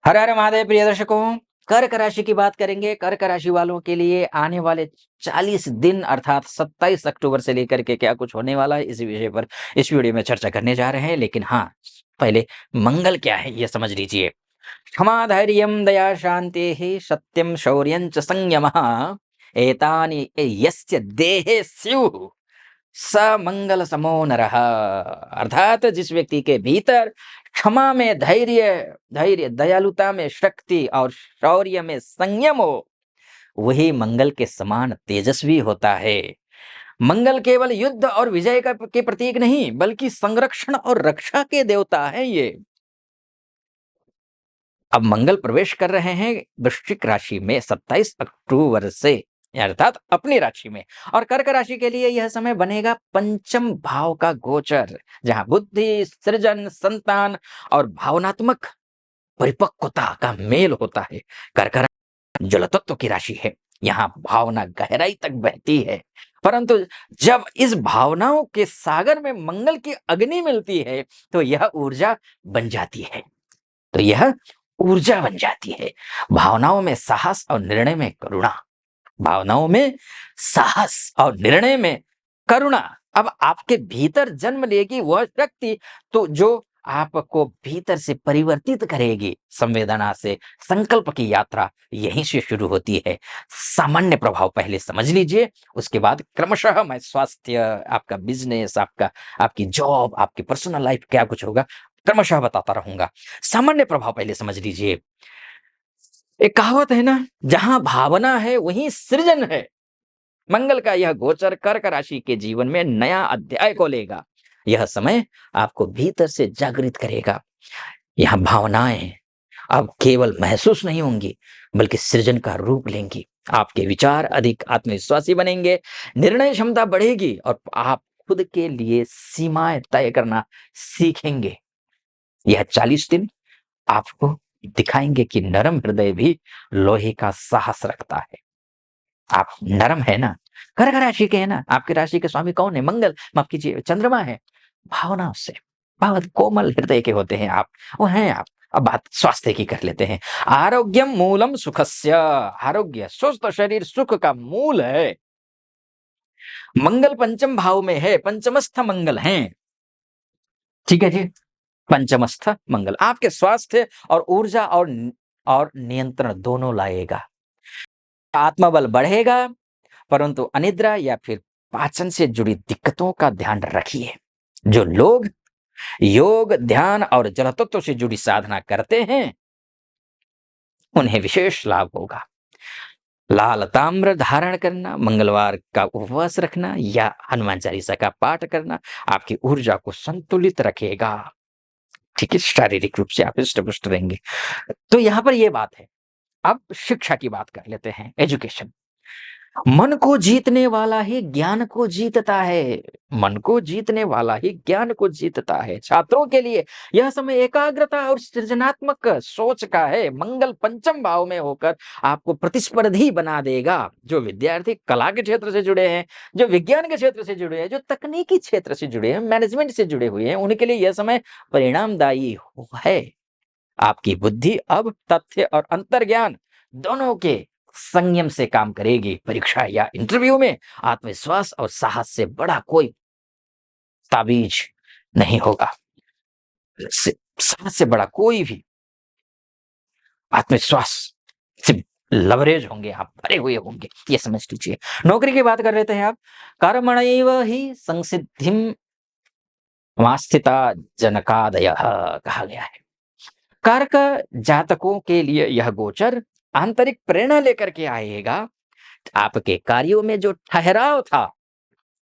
हर हर महादेव प्रिय दर्शकों, कर्क राशि की बात करेंगे। कर्क राशि वालों के लिए आने वाले 40 दिन अर्थात 27 अक्टूबर से लेकर के क्या कुछ होने वाला है, इसी विषय पर इस वीडियो में चर्चा करने जा रहे हैं। लेकिन हाँ, पहले मंगल क्या है ये समझ लीजिए। क्षमा धैर्यं दया शांतिः सत्यं शौर्यं च संयमः एतानि यस्य देहे स्युः स मंगल समो नरः। अर्थात जिस व्यक्ति के भीतर क्षमा में धैर्य धैर्य दयालुता में शक्ति और शौर्य में संयम हो, वही मंगल के समान तेजस्वी होता है। मंगल केवल युद्ध और विजय का के प्रतीक नहीं, बल्कि संरक्षण और रक्षा के देवता है ये। अब मंगल प्रवेश कर रहे हैं वृश्चिक राशि में 27 अक्टूबर से, अर्थात अपनी राशि में। और कर्क राशि के लिए यह समय बनेगा पंचम भाव का गोचर, जहां बुद्धि, सृजन, संतान और भावनात्मक परिपक्वता का मेल होता है। कर्क राशि जल तत्व की राशि है। यहाँ भावना गहराई तक बहती है, परंतु जब इस भावनाओं के सागर में मंगल की अग्नि मिलती है, तो यह ऊर्जा बन जाती है। तो यह ऊर्जा बन जाती है। भावनाओं में साहस और निर्णय में करुणा। भावनाओं में साहस और निर्णय में करुणा। अब आपके भीतर जन्म लेगी वह शक्ति, तो जो आपको भीतर से परिवर्तित करेगी। संवेदना से संकल्प की यात्रा यहीं से शुरू होती है। सामान्य प्रभाव पहले समझ लीजिए, उसके बाद क्रमशः मैं स्वास्थ्य, आपका बिजनेस, आपकी जॉब, आपकी पर्सनल लाइफ क्या कुछ होगा, क्रमशः बताता रहूंगा। सामान्य प्रभाव पहले समझ लीजिए। एक कहावत है ना, जहां भावना है वहीं सृजन है। मंगल का यह गोचर कर्क राशि के जीवन में नया अध्याय को लेगा। यह समय आपको भीतर से जागृत करेगा। यह भावनाएं अब केवल महसूस नहीं होंगी, बल्कि सृजन का रूप लेंगी। आपके विचार अधिक आत्मविश्वासी बनेंगे, निर्णय क्षमता बढ़ेगी और आप खुद के लिए सीमाएं तय करना सीखेंगे। यह 40 दिन आपको दिखाएंगे कि नरम हृदय भी लोहे का साहस रखता है। आप नरम है ना, कर्क राशि के है ना, आपकी राशि के स्वामी कौन है? मंगल, माफ कीजिए, चंद्रमा है। भावनाओं से बहुत कोमल हृदय के होते हैं आप, वो हैं आप। अब बात स्वास्थ्य की कर लेते हैं। आरोग्यम मूलम सुखस्य। आरोग्य, स्वस्थ शरीर सुख का मूल है। मंगल पंचम भाव में है, पंचमस्थ मंगल है। ठीक है जी। पंचमस्थ मंगल आपके स्वास्थ्य और ऊर्जा और नियंत्रण दोनों लाएगा। आत्मबल बढ़ेगा, परंतु अनिद्रा या फिर पाचन से जुड़ी दिक्कतों का ध्यान रखिए। जो लोग योग, ध्यान और जल तत्व से जुड़ी साधना करते हैं, उन्हें विशेष लाभ होगा। लाल ताम्र धारण करना, मंगलवार का उपवास रखना या हनुमान चालीसा का पाठ करना आपकी ऊर्जा को संतुलित रखेगा। ठीक है, शारीरिक रूप से आप हृष्ट पुष्ट रहेंगे। तो यहां पर यह बात है। अब शिक्षा की बात कर लेते हैं, एजुकेशन। मन को जीतने वाला ही ज्ञान को जीतता है। मन को जीतने वाला ही ज्ञान को जीतता है। छात्रों के लिए यह समय एकाग्रता और सृजनात्मक सोच का है। मंगल पंचम भाव में होकर आपको प्रतिस्पर्धी बना देगा। जो विद्यार्थी कला के क्षेत्र से जुड़े हैं, जो विज्ञान के क्षेत्र से जुड़े हैं, जो तकनीकी क्षेत्र से जुड़े हैं, मैनेजमेंट से जुड़े हुए हैं, उनके लिए यह समय परिणामदायी है। आपकी बुद्धि अब तथ्य और अंतर्ज्ञान दोनों के संयम से काम करेगी। परीक्षा या इंटरव्यू में आत्मविश्वास और साहस से बड़ा कोई ताबीज नहीं होगा। साहस से बड़ा कोई भी आत्मविश्वास से लवरेज होंगे, आप भरे हुए होंगे, ये समझ लीजिए। नौकरी की बात कर लेते हैं आप। कर्मणैव ही संसिद्धिम वास्थिता जनकादयः कहा गया है। कर्क जातकों के लिए यह गोचर आंतरिक प्रेरणा लेकर के आएगा। आपके कार्यों में जो ठहराव था,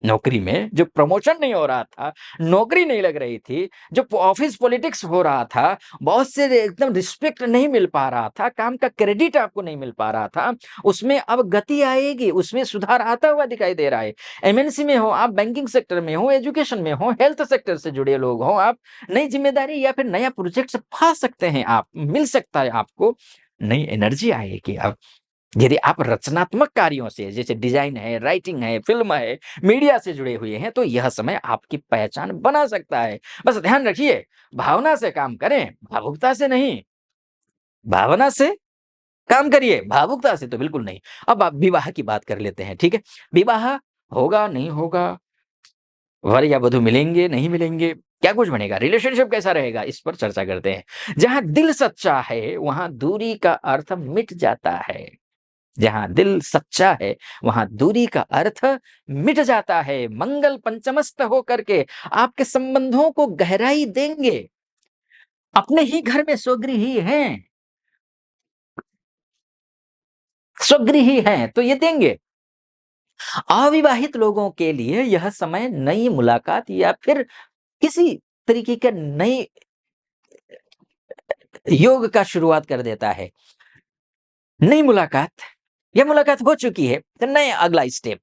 नौकरी में जो प्रमोशन नहीं हो रहा था, नौकरी नहीं लग रही थी, जो ऑफिस पॉलिटिक्स हो रहा था, बॉस से एकदम रिस्पेक्ट नहीं मिल पा रहा था, काम का क्रेडिट आपको नहीं मिल पा रहा था, उसमें अब गति आएगी, उसमें सुधार आता हुआ दिखाई दे रहा है। एमएनसी में हो आप, बैंकिंग सेक्टर में हो, एजुकेशन में हो, हेल्थ सेक्टर से जुड़े लोग हो आप, नई जिम्मेदारी या फिर नया प्रोजेक्ट पा सकते हैं आप, मिल सकता है आपको, नई एनर्जी आएगी। अब यदि आप रचनात्मक कार्यों से, जैसे डिजाइन है, राइटिंग है, फिल्म है, मीडिया से जुड़े हुए हैं, तो यह समय आपकी पहचान बना सकता है। बस ध्यान रखिए, भावना से काम करें, भावुकता से नहीं। भावना से काम करिए, भावुकता से तो बिल्कुल नहीं। अब आप विवाह की बात कर लेते हैं, ठीक है? विवाह होगा, नहीं होगा, वर या वधू मिलेंगे, नहीं मिलेंगे, क्या कुछ बनेगा, रिलेशनशिप कैसा रहेगा, इस पर चर्चा करते हैं। जहाँ दिल सच्चा है, वहाँ दूरी का अर्थ मिट जाता है। जहाँ दिल सच्चा है, वहाँ दूरी का अर्थ मिट जाता है। मंगल पंचमस्त होकर के आपके संबंधों को गहराई देंगे। अपने ही घर में स्वगृही हैं, स्वगृही हैं, तो ये देंगे। अविवाहित लोगों के लिए यह समय नई मुलाकात या फिर किसी तरीके का नई योग का शुरुआत कर देता है। नई मुलाकात या मुलाकात हो चुकी है, तो नए अगला स्टेप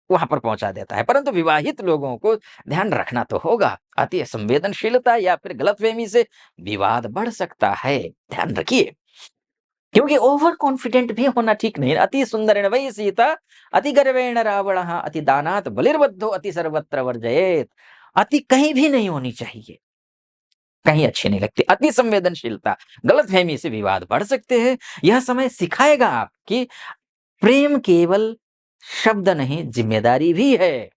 वहाँ पर पहुँचा देता है। परंतु विवाहित लोगों को ध्यान रखना तो होगा, अति संवेदनशीलता या फिर गलतफ़हमी से विवाद बढ़ सकता है, ध्यान रखिए। क्योंकि ओवर कॉन्फिडेंट भी होना ठीक नहीं है। अति सुंदरेण वै सीता, अति गर्वेण रावणः, अति दानात् बलिर्बद्धो, अति सर्वत्र वर्जयेत्। अति कहीं भी नहीं होनी चाहिए, कहीं अच्छी नहीं लगती। अति संवेदनशीलता, गलतफ़हमी से विवाद बढ़ सकते हैं। यह समय सिखाएगा आप कि प्रेम केवल शब्द नहीं, ज़िम्मेदारी भी है।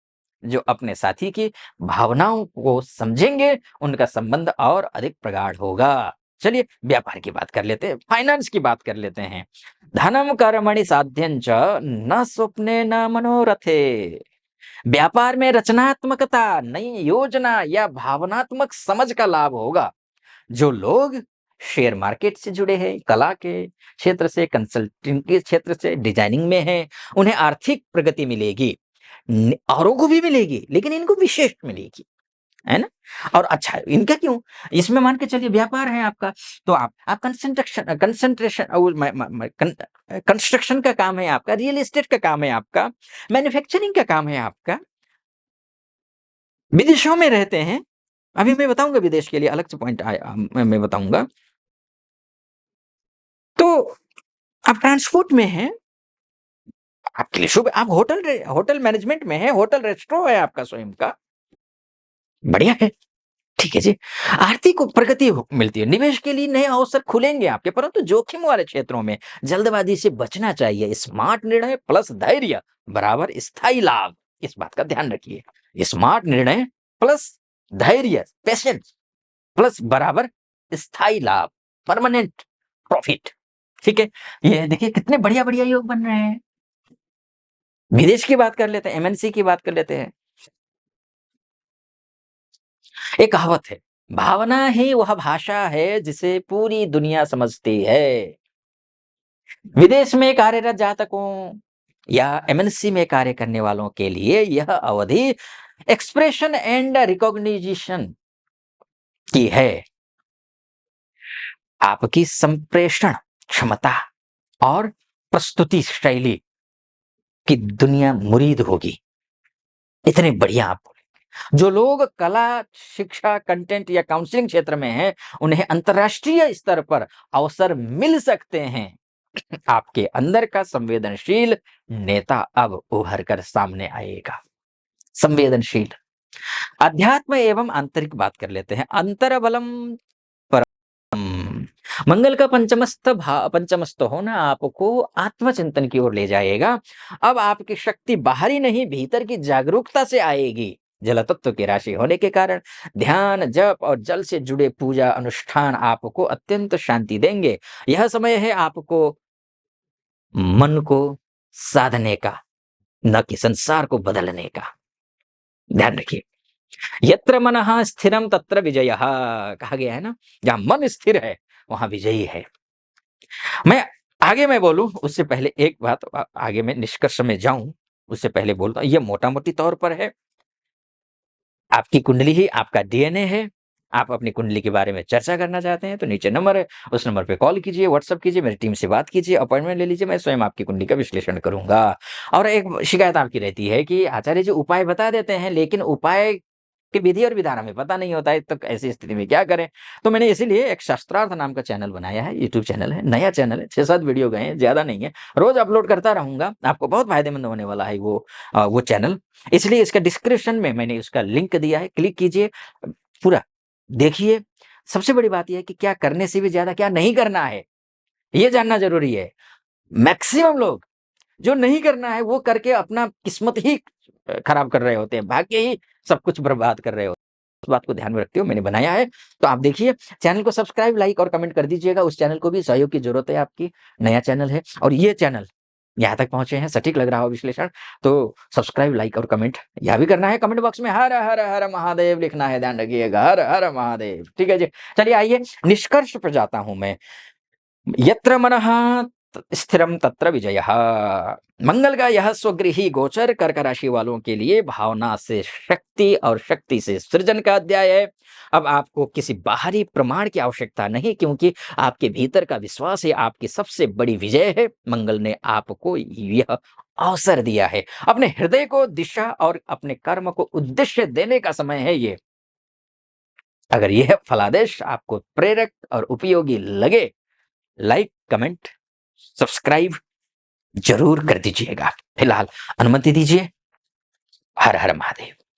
जो अपने साथी की भावनाओं को समझेंगे, उनका संबंध और अधिक प्रगाढ़ होगा। चलिए व्यापार की बात कर लेते हैं, फाइनेंस की बात कर लेते हैं। धनम कर्मणि साध्यं च न स्वप्ने न मनोरथे। व्यापार में रचनात्मकता, नई योजना या भावनात्मक समझ का लाभ होगा। जो लोग शेयर मार्केट से जुड़े हैं, कला के क्षेत्र से, कंसल्टिंग के क्षेत्र से, डिजाइनिंग में हैं, उन्हें आर्थिक प्रगति मिलेगी। औरों को भी मिलेगी, लेकिन इनको विशेष मिलेगी, है ना? और अच्छा इनका क्यों? इसमें मान के चलिए व्यापार है आपका, तो आप कंसंट्रेशन कंस्ट्रक्शन का काम है आपका, रियल एस्टेट का काम है आपका, मैन्युफैक्चरिंग का काम है आपका, विदेशों में रहते हैं। अभी मैं बताऊँगा विदेश के लिए अलग से पॉइंट मैं बताऊँगा। तो आप ट्रांसपोर्ट में हैं, आपके लिए शुभ, आप होटल मैनेजमेंट में हैं, होटल रेस्टोरेंट है आपका स्वयं का, बढ़िया है। ठीक है जी। आर्थिक प्रगति मिलती है, निवेश के लिए नए अवसर खुलेंगे आपके, परंतु जोखिम वाले क्षेत्रों में जल्दबाजी से बचना चाहिए। स्मार्ट निर्णय प्लस धैर्य बराबर स्थायी लाभ, इस बात का ध्यान रखिए। स्मार्ट निर्णय प्लस धैर्य, पेशेंस प्लस बराबर स्थायी लाभ, परमानेंट प्रॉफिट। ठीक है, ये देखिए कितने बढ़िया बढ़िया योग बन रहे हैं। विदेश की बात कर लेते हैं, एमएनसी की बात कर लेते हैं। एक कहावत है, भावना ही वह भाषा है जिसे पूरी दुनिया समझती है। विदेश में कार्यरत जातकों या एमएनसी में कार्य करने वालों के लिए यह अवधि एक्सप्रेशन एंड रिकॉग्निशन की है। आपकी संप्रेषण क्षमता और प्रस्तुति शैली की दुनिया मुरीद होगी। इतने बढ़िया आप बोले। जो लोग कला, शिक्षा, कंटेंट या काउंसलिंग क्षेत्र में हैं, उन्हें अंतर्राष्ट्रीय स्तर पर अवसर मिल सकते हैं। आपके अंदर का संवेदनशील नेता अब उभर कर सामने आएगा। संवेदनशील, अध्यात्म एवं आंतरिक बात कर लेते हैं। अंतरबलम परम, मंगल का पंचमस्त होना आपको आत्मचिंतन की ओर ले जाएगा। अब आपकी शक्ति बाहरी नहीं, भीतर की जागरूकता से आएगी। जल तत्व की राशि होने के कारण ध्यान, जप और जल से जुड़े पूजा अनुष्ठान आपको अत्यंत शांति देंगे। यह समय है आपको मन को साधने का, न कि संसार को बदलने का। ध्यान रखिए, यत्र मनः स्थिरम तत्र विजयः, कहा गया है ना, जहां मन स्थिर है वहां विजयी है। मैं बोलूं उससे पहले एक बात, आगे मैं निष्कर्ष में जाऊं उससे पहले बोलता हूं, ये मोटा मोटी तौर पर है। आपकी कुंडली ही आपका डीएनए है। आप अपनी कुंडली के बारे में चर्चा करना चाहते हैं तो नीचे नंबर है, उस नंबर पे कॉल कीजिए, व्हाट्सएप कीजिए, मेरी टीम से बात कीजिए, अपॉइंटमेंट ले लीजिए, मैं स्वयं आपकी कुंडली का विश्लेषण करूंगा। और एक शिकायत आपकी रहती है कि आचार्य जी उपाय बता देते हैं, लेकिन उपाय की विधि और विधान हमें पता नहीं होता है, तो ऐसी स्थिति में क्या करें? तो मैंने इसीलिए एक शास्त्रार्थ नाम का चैनल बनाया है, यूट्यूब चैनल है, नया चैनल है, 6-7 वीडियो गए हैं, ज़्यादा नहीं है। रोज़ अपलोड करता रहूँगा, आपको बहुत फ़ायदेमंद होने वाला है वो चैनल। इसलिए इसका डिस्क्रिप्शन में मैंने उसका लिंक दिया है, क्लिक कीजिए, पूरा देखिए। सबसे बड़ी बात ये है कि क्या करने से भी ज़्यादा क्या नहीं करना है। ये जानना ज़रूरी है। मैक्सिमम लोग जो नहीं करना है वो करके अपना किस्मत ही खराब कर रहे होते हैं, भाग्य ही सब कुछ बर्बाद कर रहे होते हैं। उस बात को ध्यान में रखते हुए मैंने बनाया है, तो आप देखिए, चैनल को सब्सक्राइब, लाइक और कमेंट कर दीजिएगा। उस चैनल को भी सहयोग की ज़रूरत है आपकी, नया चैनल है और ये चैनल यहाँ तक पहुँचे हैं, सटीक लग रहा हो विश्लेषण, तो सब्सक्राइब, लाइक और कमेंट यह भी करना है। कमेंट बॉक्स में हर, हर, हर महादेव लिखना है, ध्यान रखिएगा, हर, हर महादेव। ठीक है जी? चलिए आइए निष्कर्ष पे जाता हूँ मैं। यत्र मनः स्थिरम तत्र विजयः। मंगल का यह स्वगृही गोचर कर्क राशि वालों के लिए भावना से शक्ति और शक्ति से सृजन का अध्याय है। अब आपको किसी बाहरी प्रमाण की आवश्यकता नहीं, क्योंकि आपके भीतर का विश्वास ही आपकी सबसे बड़ी विजय है। मंगल ने आपको यह अवसर दिया है, अपने हृदय को दिशा और अपने कर्म को उद्देश्य देने का समय है ये। अगर यह फलादेश आपको प्रेरक और उपयोगी लगे, लाइक, कमेंट, सब्सक्राइब ज़रूर कर दीजिएगा। फिलहाल अनुमति दीजिए। हर हर महादेव।